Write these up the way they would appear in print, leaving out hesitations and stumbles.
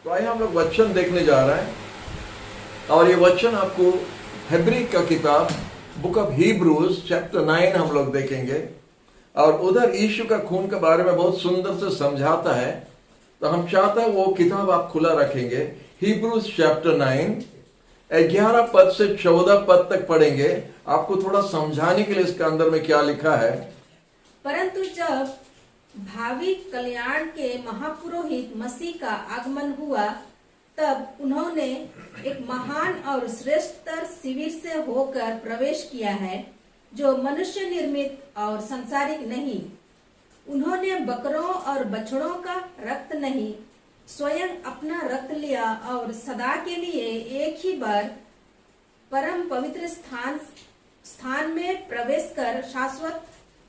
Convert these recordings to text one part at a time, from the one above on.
तो आइए हम लोग वचन देखने जा रहे हैं और ये वचन आपको हेब्री का किताब बुक ऑफ हीब्रूज चैप्टर 9 हम लोग देखेंगे और उधर यीशु का खून के बारे में बहुत सुंदर से समझाता है। तो हम चाहते हैं वो किताब आप खुला रखेंगे। हीब्रूज चैप्टर 9 11 पद से 14 पद तक पढ़ेंगे। आपको थोड़ा समझाने के लिए इसके अंदर में क्या लिखा है। परंतु जब भावी कल्याण के महापुरोहित मसीह का आगमन हुआ, तब उन्होंने एक महान और श्रेष्ठतर शिविर से होकर प्रवेश किया है, जो मनुष्य निर्मित और सांसारिक नहीं। उन्होंने बकरों और बछड़ों का रक्त नहीं, स्वयं अपना रक्त लिया और सदा के लिए एक ही बार परम पवित्र स्थान में प्रवेश कर शाश्वत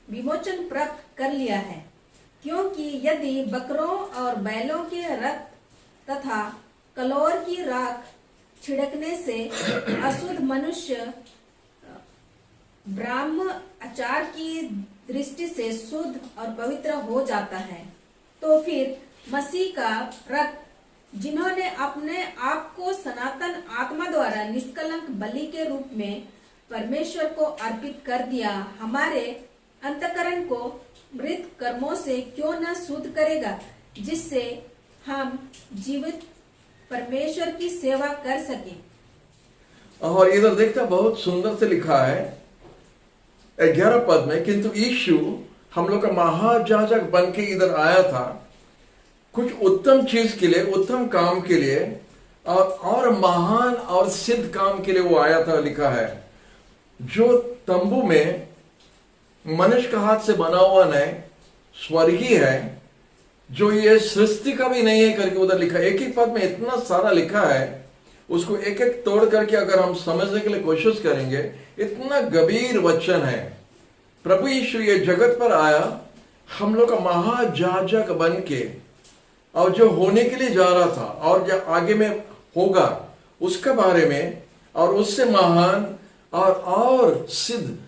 विमोचन प्राप्त कर लिया है। क्योंकि यदि बकरों और बैलों के रक्त तथा कलौर की राख छिड़कने से अशुद्ध मनुष्य ब्राह्म आचार की दृष्टि से शुद्ध और पवित्र हो जाता है, तो फिर मसीह का रक्त, जिन्होंने अपने आप को सनातन आत्मा द्वारा निष्कलंक बलि के रूप में परमेश्वर को अर्पित कर दिया, हमारे अंतकरण को मृत कर्मों से क्यों न शुद्ध करेगा, जिससे हम जीवित परमेश्वर की सेवा कर सके। और इधर देखता बहुत सुंदर से लिखा है 11 पद में, किंतु यीशु हम लोग का महायाजक बन के इधर आया था कुछ उत्तम चीज के लिए, उत्तम काम के लिए और महान और सिद्ध काम के लिए वो आया था। लिखा है जो तंबू में मनुष्य का हाथ से बना हुआ नहीं, स्वर्गीय है, जो ये सृष्टि का भी नहीं है करके उधर लिखा है। एक ही पद में इतना सारा लिखा है, उसको एक एक तोड़ करके अगर हम समझने के लिए कोशिश करेंगे, इतना गंभीर वचन है। प्रभु यीशु ये जगत पर आया हम लोग का महायाजक बन के, और जो होने के लिए जा रहा था और जो आगे में होगा उसके बारे में, और उससे महान और सिद्ध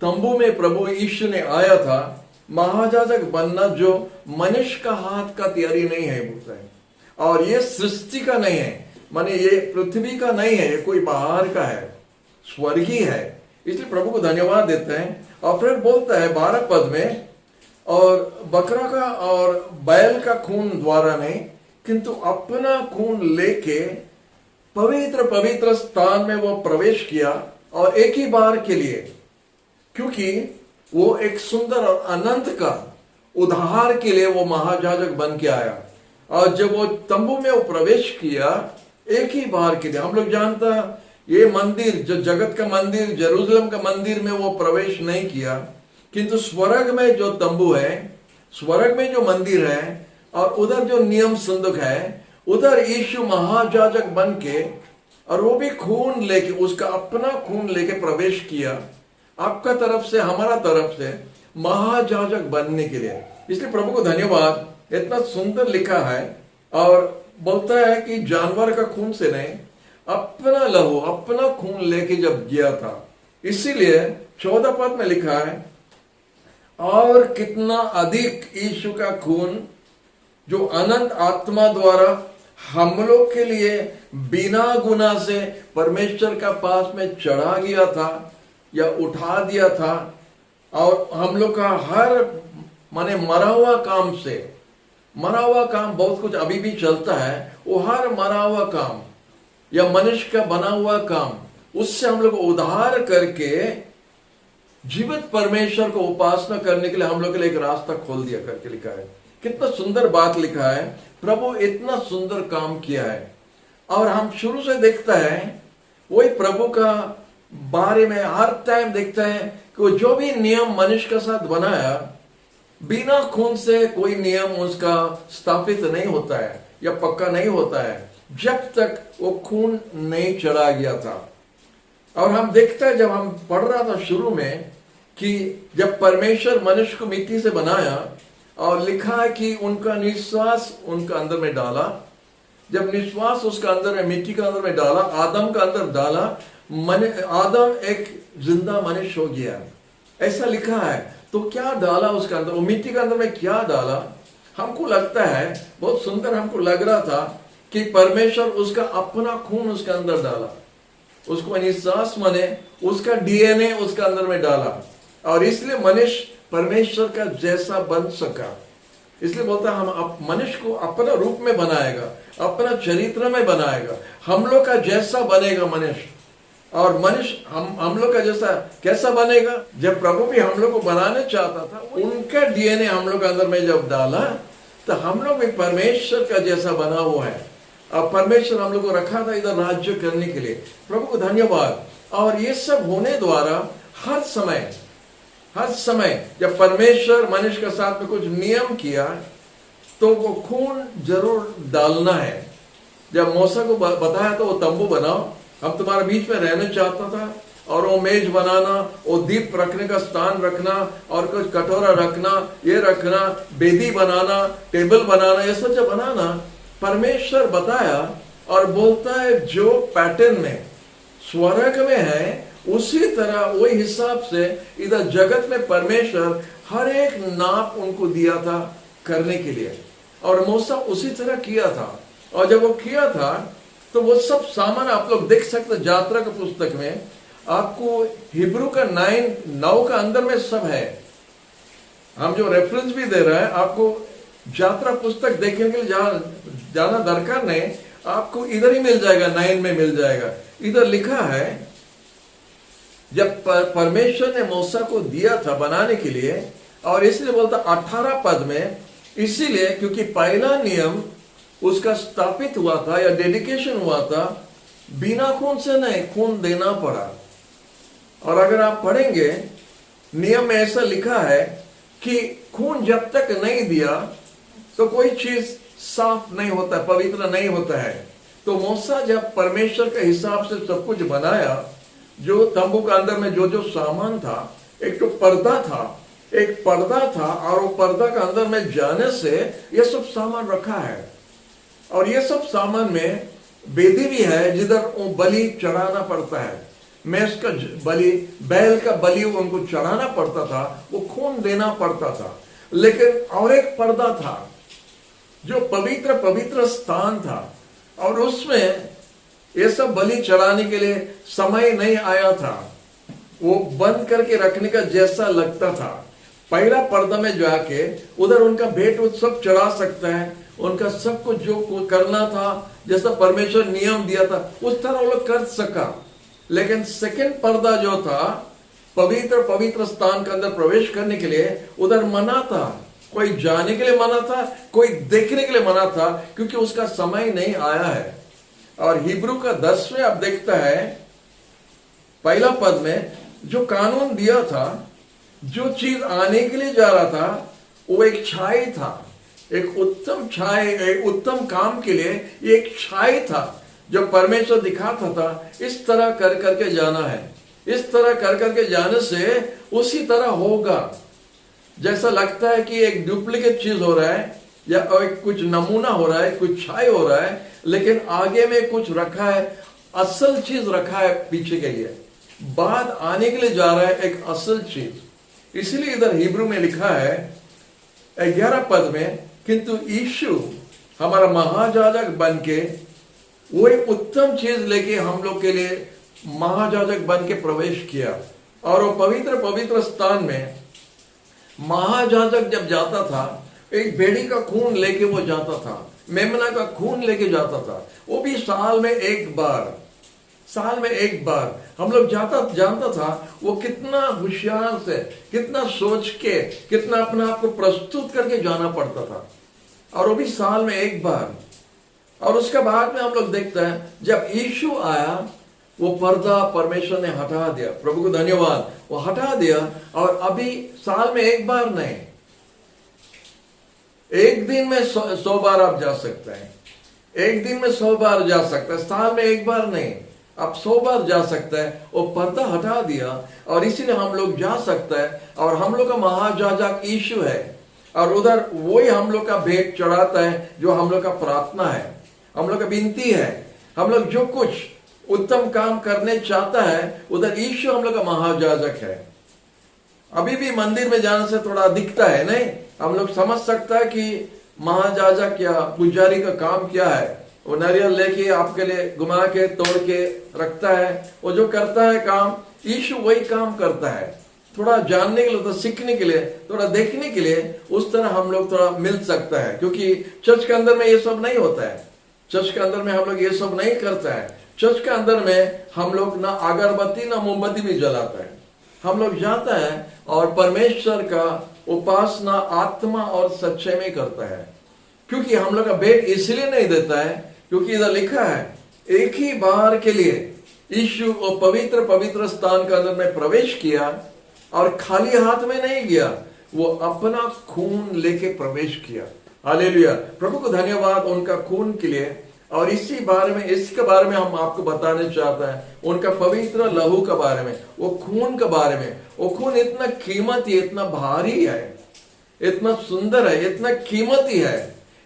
तंबू में प्रभु यीशु ने आया था महायाजक बनना, जो मनुष्य का हाथ का तैयारी नहीं है बोलता है, और ये सृष्टि का नहीं है, माने ये पृथ्वी का नहीं है, ये कोई बाहर का है, स्वर्गीय है। इसलिए प्रभु को धन्यवाद देते हैं। और फिर बोलता है 12 पद में, और बकरा का और बैल का खून द्वारा नहीं, किंतु अपना खून लेके पवित्र पवित्र स्थान में वो प्रवेश किया, और एक ही बार के लिए, क्योंकि वो एक सुंदर और अनंत का उद्धार के लिए वो महायाजक बन के आया। और जब वो तंबू में वो प्रवेश किया एक ही बार के लिए, हम लोग जानता ये मंदिर, जो जगत का मंदिर, जेरूसलम का मंदिर में वो प्रवेश नहीं किया, किंतु स्वर्ग में जो तंबू है, स्वर्ग में जो मंदिर है, और उधर जो नियम संदूक है, उधर यीशु महायाजक बन के, और वो भी खून लेके, उसका अपना खून लेके प्रवेश किया, आपका तरफ से, हमारा तरफ से महायाजक बनने के लिए। इसलिए प्रभु को धन्यवाद। इतना सुंदर लिखा है, और बोलता है कि जानवर का खून से नहीं, अपना लहू, अपना खून लेके जब गया था। इसीलिए 14 पद में लिखा है, और कितना अधिक यीशु का खून, जो अनंत आत्मा द्वारा हम लोग के लिए बिना गुनाह से परमेश्वर का पास में चढ़ा गया था या उठा दिया था, और हम लोग का हर माने मरा हुआ काम से, मरा हुआ काम बहुत कुछ अभी भी चलता है, वो हर मरा हुआ काम या मनुष्य का बना हुआ काम, उससे हम लोग उद्धार करके जीवित परमेश्वर को उपासना करने के लिए हम लोग के लिए एक रास्ता खोल दिया करके लिखा है। कितना सुंदर बात लिखा है। प्रभु इतना सुंदर काम किया है, और हम शुरू से देखता है वही प्रभु का बारे में हर टाइम देखते हैं कि जो भी नियम मनुष्य के साथ बनाया, बिना खून से कोई नियम उसका स्थापित नहीं होता है या पक्का नहीं होता है, जब तक वो खून नहीं चढ़ा गया था। और हम देखते हैं, जब हम पढ़ रहा था शुरू में, कि जब परमेश्वर मनुष्य को मिट्टी से बनाया, और लिखा है कि उनका निश्वास उनका अंदर में डाला, जब निश्वास उसका अंदर में, मिट्टी का अंदर में डाला, आदम का अंदर डाला, आदम एक जिंदा मनुष्य हो गया, ऐसा लिखा है। तो क्या डाला उसके अंदर, वो मिट्टी के अंदर में क्या डाला? हमको लगता है बहुत सुंदर, हमको लग रहा था कि परमेश्वर उसका अपना खून उसके अंदर डाला, उसको निश्वास माने उसका डीएनए उसके अंदर में डाला, और इसलिए मनुष्य परमेश्वर का जैसा बन सका। इसलिए बोलता है हम मनुष्य को अपना रूप में बनाएगा, अपना चरित्र में बनाएगा, हम लोग का जैसा बनेगा मनुष्य। और मनुष्य हम लोग का जैसा कैसा बनेगा? जब प्रभु भी हम लोग को बनाने चाहता था, उनका डीएनए हम लोग के अंदर में जब डाला तो हम लोग भी परमेश्वर का जैसा बना हुआ है। अब परमेश्वर हम लोग को रखा था इधर राज्य करने के लिए। प्रभु को धन्यवाद। और ये सब होने द्वारा हर समय जब परमेश्वर मनुष्य के साथ में कुछ नियम किया तो वो खून जरूर डालना है। जब मूसा को बताया तो वो तंबू बनाओ, हम तुम्हारे बीच में रहना चाहता था, और वो मेज बनाना, वो दीप रखने का स्थान रखना, और कुछ कटोरा रखना, ये रखना, बेदी बनाना, टेबल बनाना, ये सब जब बनाना परमेश्वर बताया और बोलता है जो पैटर्न में स्वर्ग में है उसी तरह वही हिसाब से इधर जगत में परमेश्वर हर एक नाप उनको दिया था करने के लिए, और मूसा उसी तरह किया था। और जब वो किया था तो वो सब सामान आप लोग देख सकते, यात्रा के पुस्तक में आपको हिब्रू का 9 का अंदर में सब है। हम जो रेफरेंस भी दे रहे हैं आपको यात्रा पुस्तक देखने के लिए जाना दरकार नहीं, आपको इधर ही मिल जाएगा, 9 में मिल जाएगा। इधर लिखा है जब परमेश्वर ने मूसा को दिया था बनाने के लिए, और इसलिए बोलता 18 पद में, इसीलिए क्योंकि पहला नियम उसका स्थापित हुआ था या डेडिकेशन हुआ था बिना खून से नहीं, खून देना पड़ा। और अगर आप पढ़ेंगे नियम में ऐसा लिखा है कि खून जब तक नहीं दिया तो कोई चीज साफ नहीं होता, पवित्र नहीं होता है। तो मूसा जब परमेश्वर के हिसाब से सब कुछ बनाया, जो तंबू के अंदर में जो जो सामान था, एक तो पर्दा था, और वो पर्दा के अंदर में जाने से ये सब सामान रखा है। और ये सब सामान में बेदी भी है जिधर वो बलि चढ़ाना पड़ता है, मैस का बलि, बैल का बलि उनको चढ़ाना पड़ता था, वो खून देना पड़ता था। लेकिन और एक पर्दा था जो पवित्र स्थान था, और उसमें ये सब बलि चढ़ाने के लिए समय नहीं आया था, वो बंद करके रखने का जैसा लगता था। पहला पर्दा में जाके उधर उनका भेंट उत्सव चढ़ा सकता है, उनका सब कुछ जो करना था जैसा परमेश्वर नियम दिया था उस तरह वो लोग कर सका। लेकिन सेकंड पर्दा जो था पवित्र स्थान के अंदर प्रवेश करने के लिए, उधर मना था, कोई जाने के लिए मना था, कोई देखने के लिए मना था, क्योंकि उसका समय नहीं आया है। और हिब्रू का 10वें आप देखता है पहला पद में जो कानून दिया था, जो चीज आने के लिए जा रहा था वो एक छाई था, एक उत्तम छाई, एक उत्तम काम के लिए एक छाई था जो परमेश्वर दिखाता था। इस तरह कर करके जाना है, इस तरह कर करके जाने से उसी तरह होगा। जैसा लगता है कि एक डुप्लीकेट चीज हो रहा है या कुछ नमूना हो रहा है, कुछ छाई हो रहा है, लेकिन आगे में कुछ रखा है, असल चीज रखा है पीछे के लिए, बाद आने के लिए जा रहा है एक असल चीज। इसलिए इधर हिब्रू में लिखा है 11 पद में, किंतु यीशु हमारा महायाजक बन के वही उत्तम चीज लेके हम लोग के लिए महायाजक बन के प्रवेश किया। और वो पवित्र स्थान में महायाजक जब जाता था, एक भेड़ी का खून लेके वो जाता था, मेमना का खून लेके जाता था, वो भी साल में एक बार। हम लोग जानता था वो कितना होशियार से, कितना सोच के, कितना अपना आप को प्रस्तुत करके जाना पड़ता था, और वो भी साल में एक बार। और उसके बाद में हम लोग देखते हैं जब यीशु आया वो पर्दा परमेश्वर ने हटा दिया, प्रभु को धन्यवाद, वो हटा दिया। और अभी साल में एक बार नहीं, एक दिन में 100 बार आप जा सकते हैं, एक दिन में 100 बार जा सकते हैं, साल में एक बार नहीं, आप 100 बार जा सकते हैं। वो पर्दा हटा दिया और इसीलिए हम लोग जा सकते हैं। और हम लोग का महायाजक यीशु है, और उधर वही हम लोग का भेंट चढ़ाता है, जो हम लोग का प्रार्थना है, हम लोग का विनती है। हम लोग जो कुछ उत्तम काम करने चाहता है उधर यीशु हम लोग का महायाजक है। अभी भी मंदिर में जाने से थोड़ा दिखता है नहीं, हम लोग समझ सकता है कि महायाजक या पुजारी का काम क्या है, वो नारियल लेके आपके लिए घुमा के तोड़ के रखता है। वो जो करता है काम, यीशु वही काम करता है। थोड़ा जानने के लिए, तो सीखने के लिए, थोड़ा देखने के लिए, उस तरह हम लोग थोड़ा मिल सकता है। क्योंकि चर्च के अंदर में ये सब नहीं होता है। चर्च के अंदर में हम लोग ये सब नहीं करता है। चर्च के अंदर में हम लोग ना अगरबत्ती ना मोमबत्ती भी जलाता है। हम लोग जाता है और परमेश्वर का उपासना आत्मा और सच्चाई में करता है। क्योंकि हम लोग का भेंट इसलिए नहीं देता है क्योंकि इधर लिखा है एक ही बार के लिए यीशु और पवित्र पवित्र स्थान के अंदर में प्रवेश किया और खाली हाथ में नहीं गया, वो अपना खून लेके प्रवेश किया। हालेलुया, प्रभु को धन्यवाद उनका खून के लिए। और इसके बारे में हम आपको बताने चाहते हैं, उनका पवित्र लहू के बारे में, वो खून के बारे में। वो खून इतना कीमती, इतना भारी है, इतना सुंदर है, इतना कीमती है,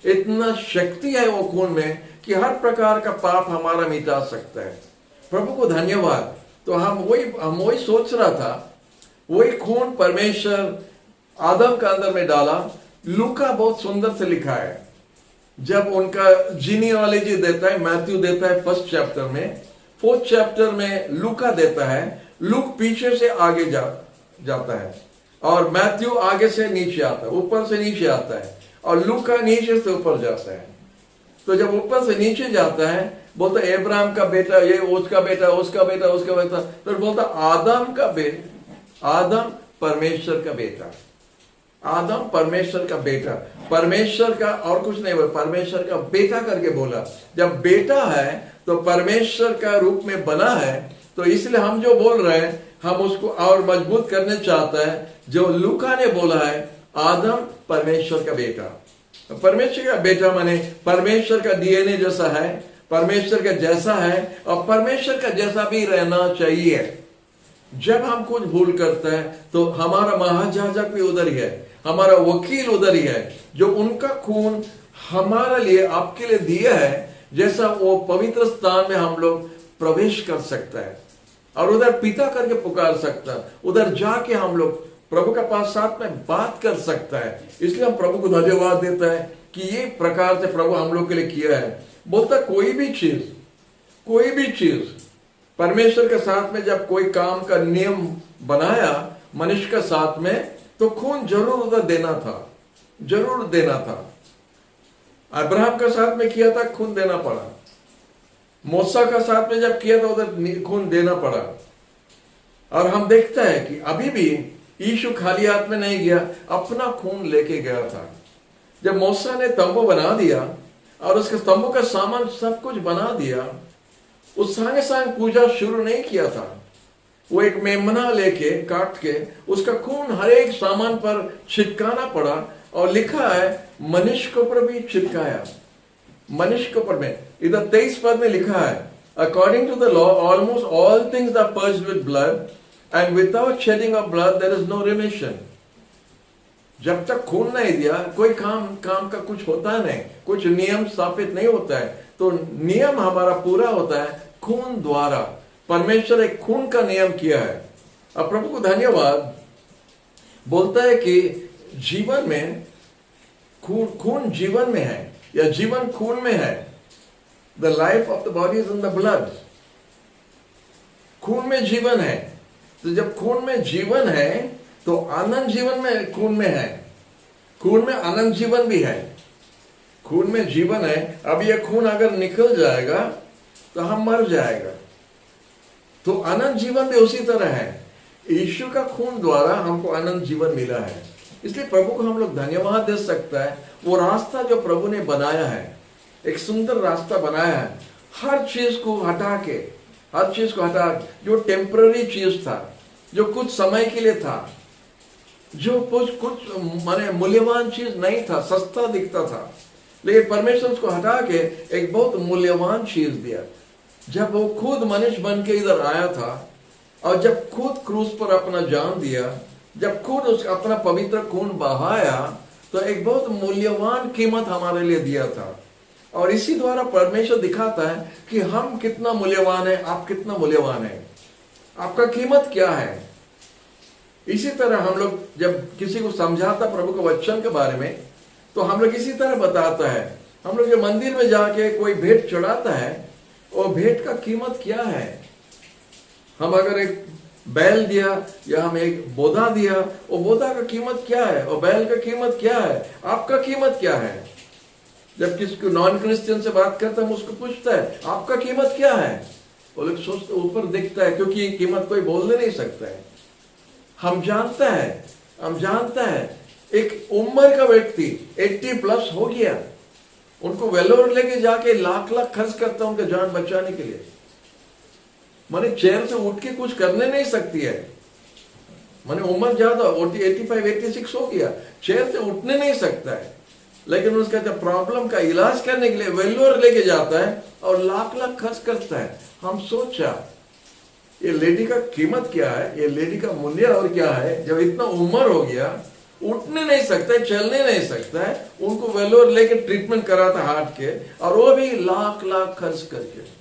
इतना शक्ति है वो खून में कि हर प्रकार का पाप हमारा मिटा सकता है। प्रभु को धन्यवाद। तो हम वही सोच रहा था, वही खून परमेश्वर आदम के अंदर में डाला। लूका बहुत सुंदर से लिखा है। जब उनका जीनियोलॉजी देता है, मैथ्यू देता है 1st चैप्टर में, 4th चैप्टर में लूका देता है। लूक पीछे से आगे जाता है और मैथ्यू आगे से नीचे आता है, ऊपर से नीचे आता है, और लूका नीचे से ऊपर जाता है। तो जब ऊपर से नीचे जाता है, बोलता है अब्राहम का बेटा, ये उसका बेटा, उसका बेटा, उसका बेटा, तो बोलता आदम का बेटा, आदम परमेश्वर का बेटा, आदम परमेश्वर का बेटा, परमेश्वर का और कुछ नहीं बोला, परमेश्वर का बेटा करके बोला। जब बेटा है तो परमेश्वर का रूप में बना है, तो इसलिए हम जो बोल रहे हैं हम उसको और मजबूत करने चाहते हैं। जो लूका ने बोला है आदम परमेश्वर का बेटा, परमेश्वर का बेटा माने परमेश्वर का डीएनए जैसा है, परमेश्वर का जैसा है, और परमेश्वर का जैसा भी रहना चाहिए। जब हम कुछ भूल करते हैं तो हमारा महायाजक भी उधर ही है, हमारा वकील उधर ही है, जो उनका खून हमारे लिए, आपके लिए दिया है, जैसा वो पवित्र स्थान में हम लोग प्रवेश कर सकता है और उधर पिता करके पुकार सकता है। उधर जाके हम लोग प्रभु के पास साथ में बात कर सकता है। इसलिए हम प्रभु को धन्यवाद देता है कि ये प्रकार से प्रभु हम लोग के लिए किया है। बोलता कोई भी चीज परमेश्वर के साथ में जब कोई काम का नियम बनाया मनुष्य के साथ में, तो खून जरूर उधर देना था, जरूर देना था। अब्राहम के साथ में किया था, खून देना पड़ा। मूसा का साथ में जब किया था उधर खून देना पड़ा। और हम देखते हैं कि अभी भी यीशु खाली हाथ में नहीं गया, अपना खून लेके गया था। जब मूसा ने तंबू बना दिया और उसके तंबू का सामान सब कुछ बना दिया, उस संगे संग पूजा शुरू नहीं किया था। वो एक मेमना लेके काट के उसका खून हर एक सामान पर छिटकाना पड़ा, और लिखा है मनुष्य के ऊपर भी छिटकाया, मनुष्य के ऊपर में। इधर 23 पद में लिखा है according to the law almost all things are purged with blood and without shedding of blood there is no remission. जब तक खून नहीं दिया कोई काम का कुछ होता नहीं, कुछ नियम स्थापित नहीं होता है। तो नियम हमारा पूरा होता है खून द्वारा। परमेश्वर एक खून का नियम किया है। अब प्रभु को धन्यवाद। बोलता है कि जीवन में खून जीवन में है, या जीवन खून में है। The life of the body is in the blood. खून में जीवन है। तो जब खून में जीवन है तो आनंद जीवन में खून में है। खून में आनंद जीवन भी है, खून में जीवन है। अब यह खून अगर निकल जाएगा तो हम मर जाएगा। तो आनंद जीवन भी उसी तरह है। यीशु का खून द्वारा हमको आनंद जीवन मिला है। इसलिए प्रभु को हम लोग धन्यवाद दे सकता है। वो रास्ता जो प्रभु ने बनाया है, एक सुंदर रास्ता बनाया है। हर चीज को हटा के, जो टेम्पररी चीज था, जो कुछ समय के लिए था, जो कुछ माने मूल्यवान चीज नहीं था, सस्ता दिखता था, लेकिन परमेश्वर उसको हटा के एक बहुत मूल्यवान चीज दिया। जब वो खुद मनुष्य बन के इधर आया था और जब खुद क्रूस पर अपना जान दिया, जब खुद उसका अपना पवित्र खून बहाया, तो एक बहुत मूल्यवान कीमत हमारे लिए दिया था। और इसी द्वारा परमेश्वर दिखाता है कि हम कितना मूल्यवान है, आप कितना मूल्यवान है, आपका कीमत क्या है। इसी तरह हम लोग जब किसी को समझाता प्रभु के वचन के बारे में, तो हम लोग इसी तरह बताता है हम लोग जो मंदिर में जाके कोई भेंट चढ़ाता है, वो भेंट का कीमत क्या है? हम अगर एक बैल दिया या हम एक बोधा दिया, वो बोधा का कीमत क्या है? और बैल का कीमत क्या है? आपका कीमत क्या है? जब किसी को नॉन क्रिश्चियन से बात करता है, हम उसको पूछता है आपका कीमत क्या है? वो लोग सोचते ऊपर दिखता है, क्योंकि कीमत कोई बोलने नहीं सकता है। हम जानता है एक उम्र का व्यक्ति 80+ हो गया, उनको वेलोर लेके जाके लाख खर्च करता है उनका जान बचाने के लिए। माने चेयर से उठ के कुछ करने नहीं सकती है, माने उम्र ज्यादा 85-86 हो गया, चेयर से उठने नहीं सकता है, लेकिन उसका जब प्रॉब्लम का इलाज करने के लिए वेलोर लेके जाता है और लाख खर्च करता है। हम सोचा ये लेडी का कीमत क्या है, ये लेडी का मूल्य और क्या है, जब इतना उम्र हो गया, उठने नहीं सकता है, चलने नहीं सकता है, उनको वेलोर लेके ट्रीटमेंट कराता हार्ट के, और वो भी लाख खर्च करके।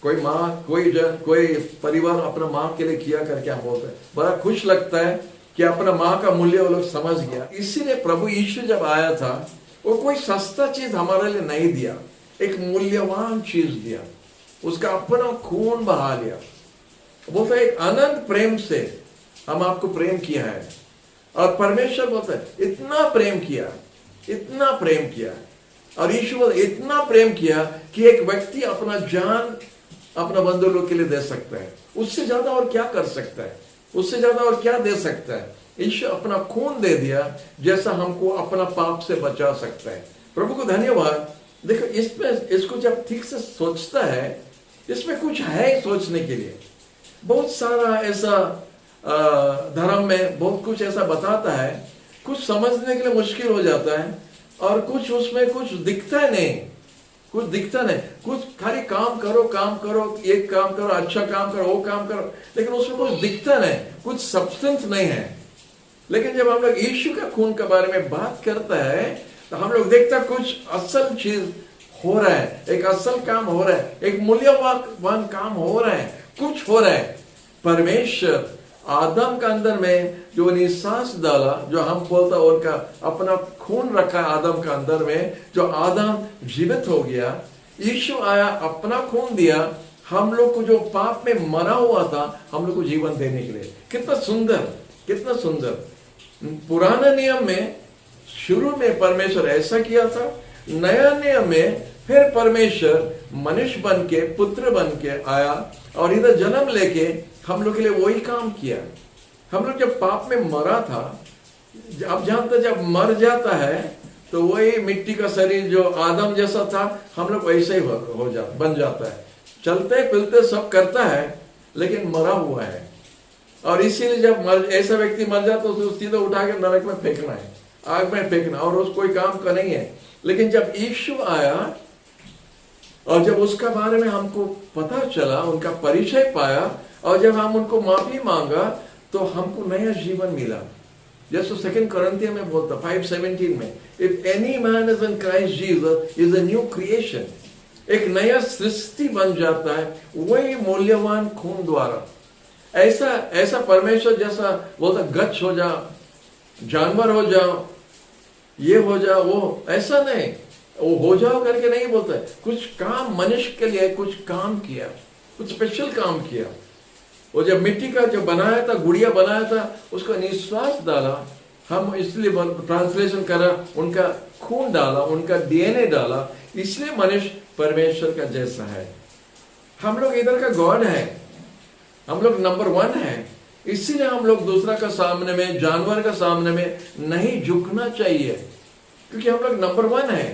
कोई माँ, कोई परिवार अपना माँ के लिए किया करके हम बोलते हैं, बड़ा खुश लगता है कि अपना माँ का मूल्य वो लोग समझ गया। इसीलिए प्रभु यीशु जब आया था, वो कोई सस्ता चीज हमारे लिए नहीं दिया, एक मूल्यवान चीज दिया, उसका अपना खून बहा लिया। बोलता है एक अनंत प्रेम से हम आपको प्रेम किया है। और परमेश्वर बोलता है इतना प्रेम किया, और यीशु इतना प्रेम किया कि एक व्यक्ति अपना जान अपना बंधु लोग के लिए दे सकता है। उससे ज्यादा और क्या कर सकता है? उससे ज्यादा और क्या दे सकता है? यीशु अपना खून दे दिया, जैसा हमको अपना पाप से बचा सकता है। प्रभु को धन्यवाद। देखो इसमें, इसको जब ठीक से सोचता है, इसमें कुछ है सोचने के लिए। बहुत सारा ऐसा धर्म में बहुत कुछ ऐसा बताता है, कुछ समझने के लिए मुश्किल हो जाता है, और कुछ उसमें कुछ दिखता नहीं, कुछ खाली काम करो, एक काम करो, अच्छा काम करो, वो काम करो, लेकिन उसमें कुछ दिखता नहीं, कुछ सब्सटेंस नहीं है। लेकिन जब हम लोग यीशु का खून के बारे में बात करता है, तो हम लोग देखता है कुछ असल चीज हो रहा है, एक असल काम हो रहा है, एक मूल्यवान काम हो रहा है, कुछ हो रहा है। परमेश्वर आदम का अंदर में जो निश्वास डाला, जो हम बोलता उनका अपना खून रखा आदम का अंदर में, जो आदम जीवित हो गया, यीशु आया, अपना खून दिया, हम लोग को जो पाप में मरा हुआ था, हम लोग को जीवन देने के लिए। कितना सुंदर। पुराने नियम में शुरू में परमेश्वर ऐसा किया था, नया नियम में फिर परमेश्वर मनुष्य बन के, पुत्र बन के आया और इधर जन्म लेके हम लोग के लिए वही काम किया। हम लोग जब पाप में मरा था, अब जानते जब मर जाता है तो वही मिट्टी का शरीर जो आदम जैसा था, हम लोग वैसे ही बन जाता है, चलते फिरते सब करता है, लेकिन मरा हुआ है। और इसीलिए जब ऐसा व्यक्ति मर जाता है तो सीधा उठा के नरक में फेंकना है, आग में फेंकना, और उस कोई काम का नहीं है। लेकिन जब यीशु आया और जब उसका बारे में हमको पता चला, उनका परिचय पाया, और जब हम उनको माफी मांगा, तो हमको नया जीवन मिला। जैसे 2 कोरिन्थियों में बोलता 5:17 में, if any man is in Christ Jesus is a new creation, एक नया सृष्टि बन जाता है वही मूल्यवान खून द्वारा। ऐसा परमेश्वर जैसा बोलता गच्छ हो जाओ, जानवर हो जाओ, ये हो जाओ, वो ऐसा नहीं, वो हो जाओ करके नहीं बोलता है। कुछ काम मनुष्य के लिए कुछ काम किया, कुछ स्पेशल काम किया। वो जब मिट्टी का जो बनाया था, गुड़िया बनाया था, उसका निश्वास डाला, हम इसलिए ट्रांसलेशन करा, उनका खून डाला, उनका डीएनए डाला, इसलिए मनुष्य परमेश्वर का जैसा है। हम लोग इधर का गॉड है, हम लोग नंबर 1 है, इसीलिए हम लोग दूसरा का सामने में, जानवर का सामने में नहीं झुकना चाहिए, क्योंकि हम लोग नंबर 1 है,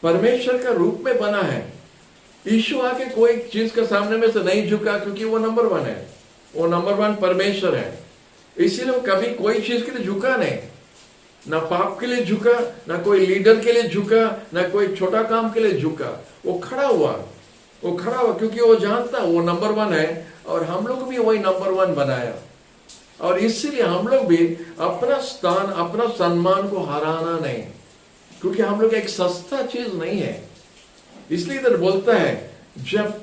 परमेश्वर का रूप में बना है। यीशु आके कोई चीज के सामने में से नहीं झुका, क्योंकि वो नंबर 1 है, वो नंबर 1 परमेश्वर है। इसीलिए वो कभी कोई चीज के लिए झुका नहीं, ना पाप के लिए झुका, ना कोई लीडर के लिए झुका, ना कोई छोटा काम के लिए झुका। वो खड़ा हुआ, क्योंकि वो जानता वो नंबर 1 है, और हम लोग भी वही नंबर 1 बनाया। और इसीलिए हम लोग भी अपना स्थान, अपना सम्मान को हराना नहीं, क्योंकि हम लोग एक सस्ता चीज नहीं है। इसलिए इधर बोलता है, जब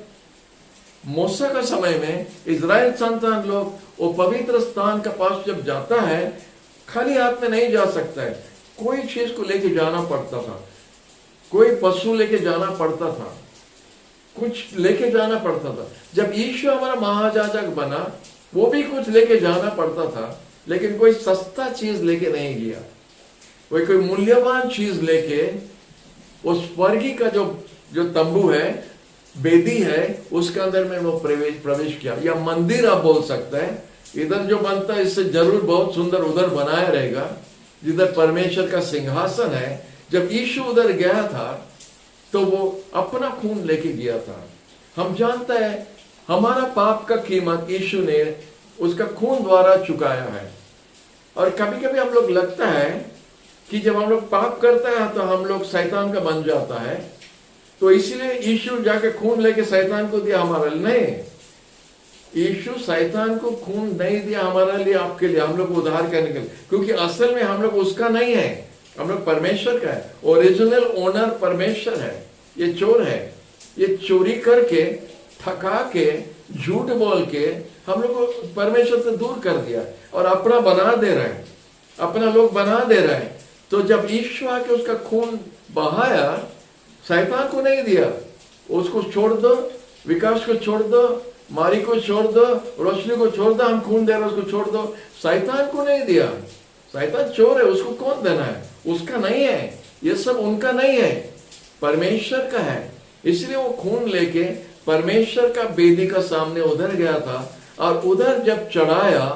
मूसा का समय में इजराइल संतान लोग वो पवित्र स्थान का पास जब जाता है, खाली हाथ में नहीं जा सकता है, कोई चीज को लेके जाना पड़ता था। कोई पशु लेके जाना पड़ता था, कुछ लेके जाना पड़ता था। जब यीशु हमारा महायाजक बना, वो भी कुछ लेके जाना पड़ता था, लेकिन कोई सस्ता चीज लेके नहीं गया। वही कोई मूल्यवान चीज लेके उस स्वर्गी का जो तंबू है, बेदी है, उसके अंदर में वो प्रवेश किया। या मंदिर आप बोल सकते हैं। इधर जो बनता है इससे जरूर बहुत सुंदर उधर बनाया रहेगा, जिधर परमेश्वर का सिंहासन है। जब यीशु उधर गया था तो वो अपना खून लेके गया था। हम जानते हैं हमारा पाप का कीमत यीशु ने उसका खून द्वारा चुकाया है। और कभी कभी हम लोग लगता है कि जब हम लोग पाप करते हैं तो हम लोग शैतान का बन जाता है, तो इसलिए यीशु जाके खून लेके शैतान को दिया हमारे लिए। नहीं, यीशु शैतान को खून नहीं दिया हमारे लिए, आपके लिए, हम लोग को उद्धार करने के लिए। क्योंकि असल में हम लोग उसका नहीं है, हम लोग परमेश्वर का है। ओरिजिनल ओनर परमेश्वर है। ये चोर है, ये चोरी करके, ठका के, झूठ बोल के हम लोग को परमेश्वर से दूर कर दिया और अपना बना दे रहे हैं, अपना लोग बना दे रहे हैं। तो जब यीशु आके उसका खून बहाया, शैतान को नहीं दिया, उसको छोड़ दो, विकास को छोड़ दो, मारी को छोड़ दो, रोशनी को छोड़ दो, हम खून दे रहे उसको छोड़ दो। शैतान को नहीं दिया। शैतान चोर है, उसको कौन देना है? उसका नहीं है, ये सब उनका नहीं है, परमेश्वर का है। इसलिए वो खून लेके परमेश्वर का बेदी का सामने उधर गया था, और उधर जब चढ़ाया,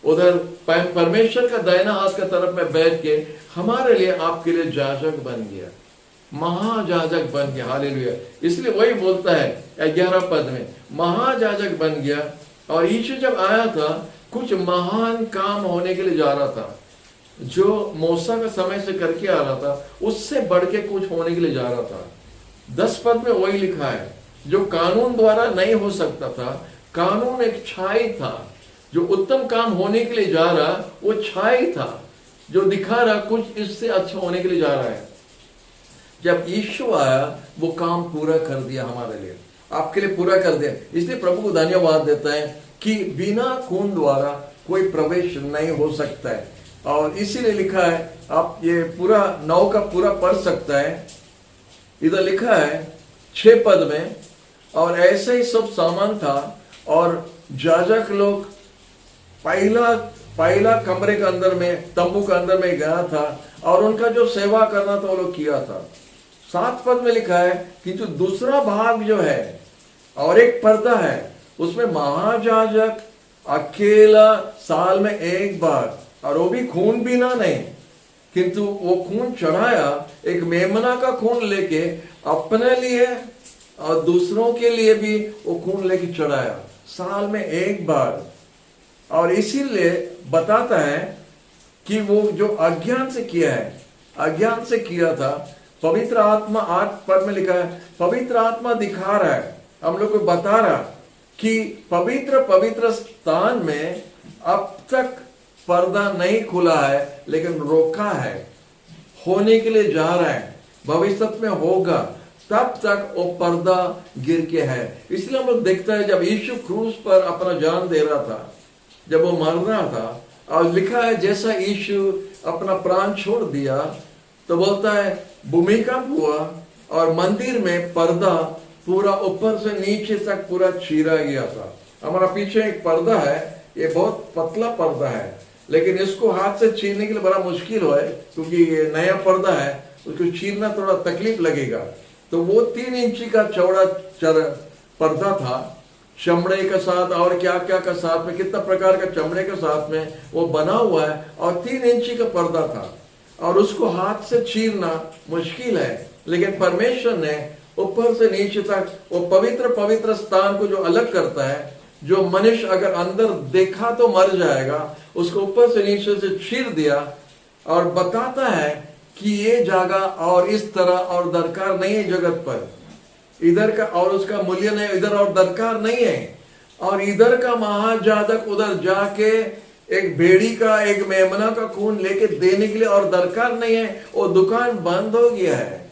उधर परमेश्वर का दाहिना हाथ का तरफ में बैठ के हमारे लिए, आपके लिए याजक बन गया, महायाजक बन गया। हालेलुया। इसलिए वही बोलता है 11 पद में, महायाजक बन गया। और यीशु जब आया था, कुछ महान काम होने के लिए जा रहा था, जो मूसा का समय से करके आ रहा था, उससे बढ़ के कुछ होने के लिए जा रहा था। 10 पद में वही लिखा है, जो कानून द्वारा नहीं हो सकता था। कानून एक छाई था, जो उत्तम काम होने के लिए जा रहा, वो छाई था, जो दिखा रहा कुछ इससे अच्छा होने के लिए जा रहा है। जब यीशु आया, वो काम पूरा कर दिया हमारे लिए, आपके लिए पूरा कर दिया। इसलिए प्रभु को धन्यवाद देता है कि बिना खून द्वारा कोई प्रवेश नहीं हो सकता है। और इसीलिए लिखा है, आप ये पूरा 9 का पूरा पढ़ सकता है। इधर लिखा है 6 पद में, और ऐसे ही सब सामान था, और याजक लोग पहला कमरे के अंदर में, तंबू के अंदर में गया था, और उनका जो सेवा करना था वो लोग किया था। 7 पद में लिखा है कि जो दूसरा भाग जो है, और एक पर्दा है, उसमें महायाजक अकेला साल में एक बार, और वो भी खून बिना नहीं, किंतु वो खून चढ़ाया, एक मेमना का खून लेके अपने लिए और दूसरों के लिए भी वो खून लेके चढ़ाया, साल में एक बार। और इसीलिए बताता है कि वो जो अज्ञान से किया है, अज्ञान से किया था, पवित्र आत्मा 8 पद में लिखा है, पवित्र आत्मा दिखा रहा है, हम लोग को बता रहा कि पवित्र स्थान में अब तक पर्दा नहीं खुला है, लेकिन रोका है, होने के लिए जा रहा है, भविष्य में होगा, तब तक वो पर्दा गिर के है। इसलिए हम लोग देखते हैं, जब यीशु क्रूस पर अपना जान दे रहा था, जब वो मर रहा था, और लिखा है जैसा यीशु अपना प्राण छोड़ दिया, तो बोलता है भूमिकंप हुआ, और मंदिर में पर्दा पूरा ऊपर से नीचे तक पूरा चीरा गया था। हमारा पीछे एक पर्दा है, ये बहुत पतला पर्दा है, लेकिन इसको हाथ से चीरने के लिए बड़ा मुश्किल है, क्योंकि ये नया पर्दा है, उसको चीरना थोड़ा तकलीफ लगेगा। तो वो 3 इंची का चौड़ा पर्दा था, चमड़े के साथ और क्या क्या का साथ में, कितना प्रकार का चमड़े के साथ में वो बना हुआ है, और 3 इंची का पर्दा था, और उसको हाथ से चीरना मुश्किल है। लेकिन परमेश्वर ने ऊपर से नीचे तक वो पवित्र स्थान को जो अलग करता है, जो मनुष्य अगर अंदर देखा तो मर जाएगा, उसको ऊपर से नीचे से चीर दिया, और बताता है कि ये जगह और इस तरह और दरकार नहीं है जगत पर, इधर का और उसका मूल्य नहीं, इधर और दरकार नहीं है। और इधर का महायाजक उधर जाके एक भेड़ी का, एक मेमना का खून लेके देने के लिए और दरकार नहीं है। वो दुकान बंद हो गया है,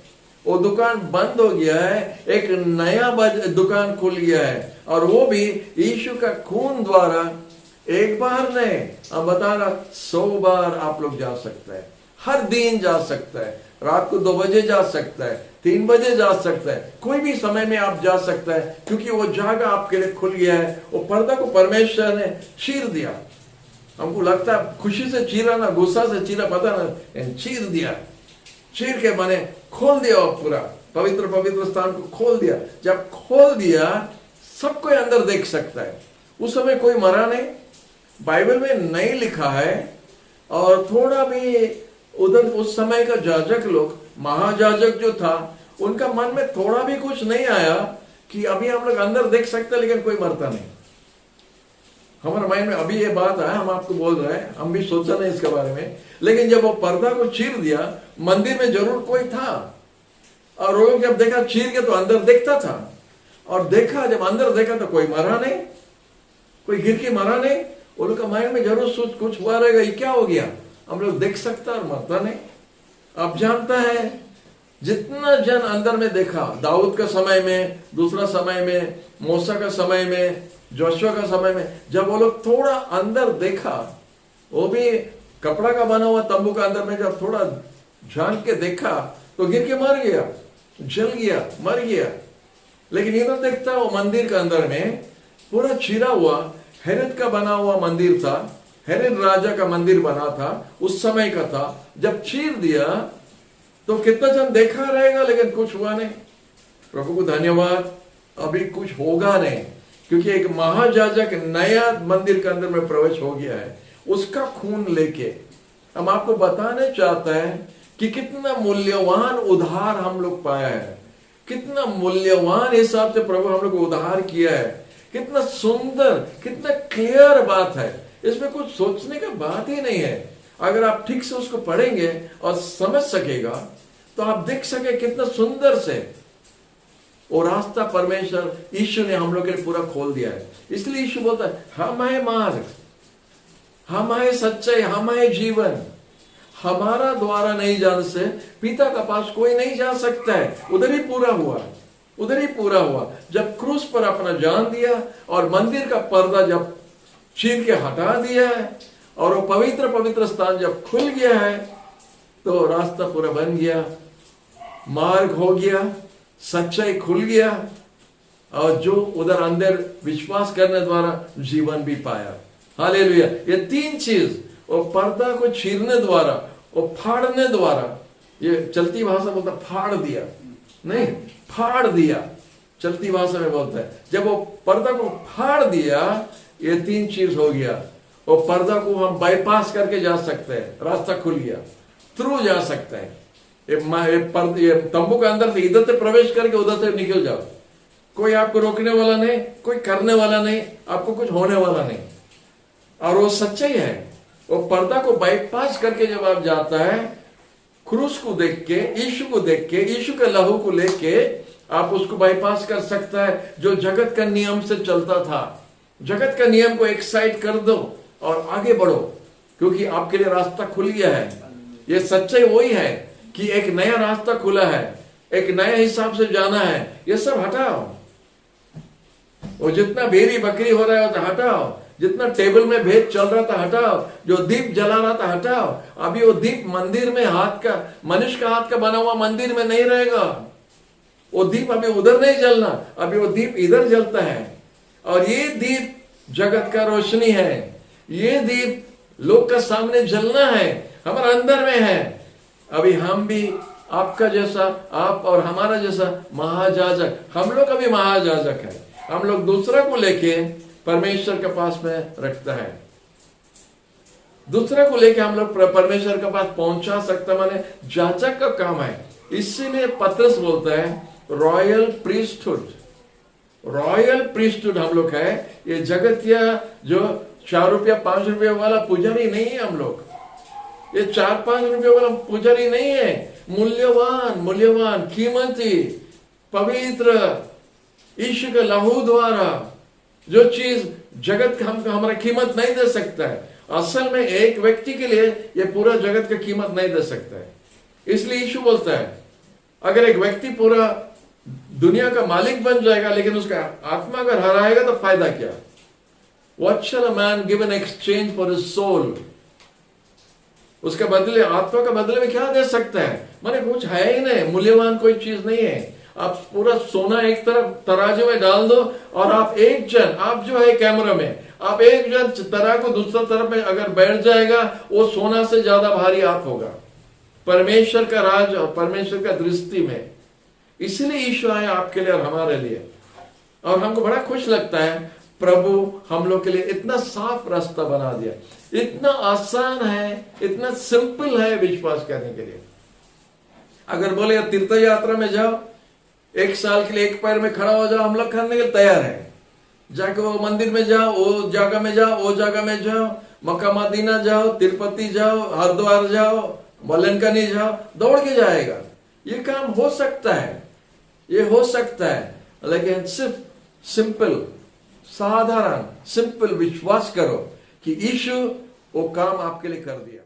वो दुकान बंद हो गया है, एक नया दुकान खुल गया है, और वो भी यीशु का खून द्वारा। एक बार नहीं, हम बता रहा 100 बार आप लोग जा सकते हैं, हर दिन जा सकता है, रात को 2 बजे जा सकता है, 3 बजे जा सकता है, कोई भी समय में आप जा सकता है, क्योंकि वो जगह आपके लिए खुल गया है। वो पर्दा को परमेश्वर ने चीर दिया। हमको लगता है खुशी से चीरा ना गुस्सा से चीरा, पता ना, चीर दिया। चीर के माने खोल दिया, वो पूरा पवित्र पवित्र स्थान को खोल दिया। जब खोल दिया, सब कोई अंदर देख सकता है। उस समय कोई मरा नहीं, बाइबल में नहीं लिखा है। और थोड़ा भी उधर उस समय का जाजक लोग, महाजाजक जो था, उनका मन में थोड़ा भी कुछ नहीं आया कि अभी हम लोग अंदर देख सकते हैं लेकिन कोई मरता नहीं। हमारे माइंड में अभी ये बात आया, हम आपको बोल रहे हैं, हम भी सोचा नहीं इसके बारे में। लेकिन जब वो पर्दा को चीर दिया, मंदिर में जरूर कोई था, और लोगों जब देखा चीर के तो अंदर देखता था, और देखा जब अंदर देखा तो कोई मरा नहीं, कोई गिर के मरा नहीं। उनका माइंड में जरूर सोच कुछ हुआ रहेगा, ये क्या हो गया, हम लोग देख सकता और मरता नहीं। आप जानता है जितना जन अंदर में देखा, दाऊद का समय में, दूसरा समय में, मूसा का समय में, जोशुआ का समय में, जब वो लोग थोड़ा अंदर देखा, वो भी कपड़ा का बना हुआ तंबू का अंदर में जब थोड़ा झांक के देखा तो गिर के मर गया, जल गया, मर गया। लेकिन इधर देखता वो मंदिर के अंदर में पूरा चीरा हुआ, हेरोद का बना हुआ मंदिर था, हेरोद राजा का मंदिर बना था, उस समय का था। जब चीर दिया तो कितना जन देखा रहेगा लेकिन कुछ हुआ नहीं। प्रभु को धन्यवाद, अभी कुछ होगा नहीं, क्योंकि एक महाजाजक नया मंदिर के अंदर में प्रवेश हो गया है। उसका खून लेके हम आपको बताने चाहते हैं कि कितना मूल्यवान उद्धार हम लोग पाया है, कितना मूल्यवान हिसाब से प्रभु हम लोग को उद्धार किया है। कितना सुंदर, कितना क्लियर बात है, इसमें कुछ सोचने का बात ही नहीं है। अगर आप ठीक से उसको पढ़ेंगे और समझ सकेगा तो आप देख सके कितना सुंदर से वो रास्ता परमेश्वर यीशु ने हम लोग के लिए पूरा खोल दिया है। इसलिए यीशु बोलता है, हम है मार्ग, हम है सच्चाई, हम है जीवन, हमारा द्वारा नहीं जाने से पिता का पास कोई नहीं जा सकता है। उधर ही पूरा हुआ, उधर ही पूरा हुआ जब क्रूस पर अपना जान दिया और मंदिर का पर्दा जब चीर के हटा दिया है और वो पवित्र पवित्र स्थान जब खुल गया है तो रास्ता पूरा बन गया, मार्ग हो गया, सच्चाई खुल गया, और जो उधर अंदर विश्वास करने द्वारा जीवन भी पाया। हालेलुया। ये 3 चीज, वो पर्दा को चीरने द्वारा, वो फाड़ने द्वारा, ये चलती भाषा बोलता फाड़ दिया, नहीं फाड़ दिया, चलती भाषा में बोलता है। जब वो पर्दा को फाड़ दिया, ये 3 चीज हो गया। वो पर्दा को हम बाईपास करके जा सकते हैं, रास्ता खुल गया, थ्रू जा सकते हैं। ये तंबू के अंदर से इधर से प्रवेश करके उधर से निकल जाओ, कोई आपको रोकने वाला नहीं, कोई करने वाला नहीं, आपको कुछ होने वाला नहीं। और वो सच्चाई है। वो पर्दा को बाईपास करके जब आप जाता है, क्रूस को देख के, यीशु को देख के, यीशु के लहू को लेके आप उसको बाईपास कर सकता है। जो जगत का नियम से चलता था, जगत का नियम को एक साइड कर दो और आगे बढ़ो, क्योंकि आपके लिए रास्ता खुल गया है। ये सच्चाई वही है कि एक नया रास्ता खुला है, एक नया हिसाब से जाना है। ये सब हटाओ, वो जितना भेरी बकरी हो रहा है तो हटाओ, जितना टेबल में भेद चल रहा था हटाओ, जो दीप जला रहा था हटाओ। अभी वो दीप मंदिर में हाथ का, मनुष्य का हाथ का बना हुआ मंदिर में नहीं रहेगा। वो दीप अभी उधर नहीं जलना, अभी वो दीप इधर जलता है। और ये दीप जगत का रोशनी है, ये दीप लोग का सामने जलना है, हमारे अंदर में है। अभी हम भी आपका जैसा, आप और हमारा जैसा महाजाजक, हम लोग का भी महाजाजक है। हम लोग दूसरा को लेके परमेश्वर के पास में रखता है, दूसरा को लेके हम लोग परमेश्वर के पास पहुंचा सकता, माने जाजक का काम है। इसीलिए पतरस बोलता है रॉयल प्रीस्टहुड, रॉयल प्रीस्टहुड हम लोग है। ये जगतिया जो 4 रुपया 5 रुपया वाला पुजारी नहीं है हम लोग, ये 4-5 रुपये वाला पुजारी नहीं है। मूल्यवान, मूल्यवान, कीमती, पवित्र यीशु के लहू द्वारा जो चीज जगत हमारा कीमत नहीं दे सकता है, असल में एक व्यक्ति के लिए ये पूरा जगत का कीमत नहीं दे सकता है। इसलिए यीशु बोलता है अगर एक व्यक्ति पूरा दुनिया का मालिक बन जाएगा लेकिन उसका आत्मा अगर हराएगा तो फायदा क्या? What shall a man give in exchange for his soul? उसके बदले, आत्मा का बदले में क्या दे सकता है? माने कुछ है ही नहीं, मूल्यवान कोई चीज नहीं है। आप पूरा सोना एक तरफ तराजू में डाल दो और आप एक जन, आप जो है कैमरा में, आप एक जन तरह को दूसरा तरफ में अगर बैठ जाएगा, वो सोना से ज्यादा भारी आप होगा परमेश्वर का राज और परमेश्वर का दृष्टि में। इसलिए ईश्वर आया आपके लिए और हमारे लिए। और हमको बड़ा खुश लगता है, प्रभु हम लोग के लिए इतना साफ रास्ता बना दिया, इतना आसान है, इतना सिंपल है विश्वास करने के लिए। अगर बोले तीर्थ यात्रा में जाओ, 1 साल के लिए एक पैर में खड़ा हो जाओ, हम लोग करने के लिए तैयार है। जाके वो मंदिर में जाओ, वो जगह में जाओ, वो जगह में जाओ, मक्का मदीना जाओ, तिरुपति जाओ, हरिद्वार जाओ, मलनकनी जाओ, दौड़ के जाएगा। ये काम हो सकता है, ये हो सकता है, लेकिन सिर्फ सिंपल, साधारण सिंपल विश्वास करो कि यीशु वो काम आपके लिए कर दिया।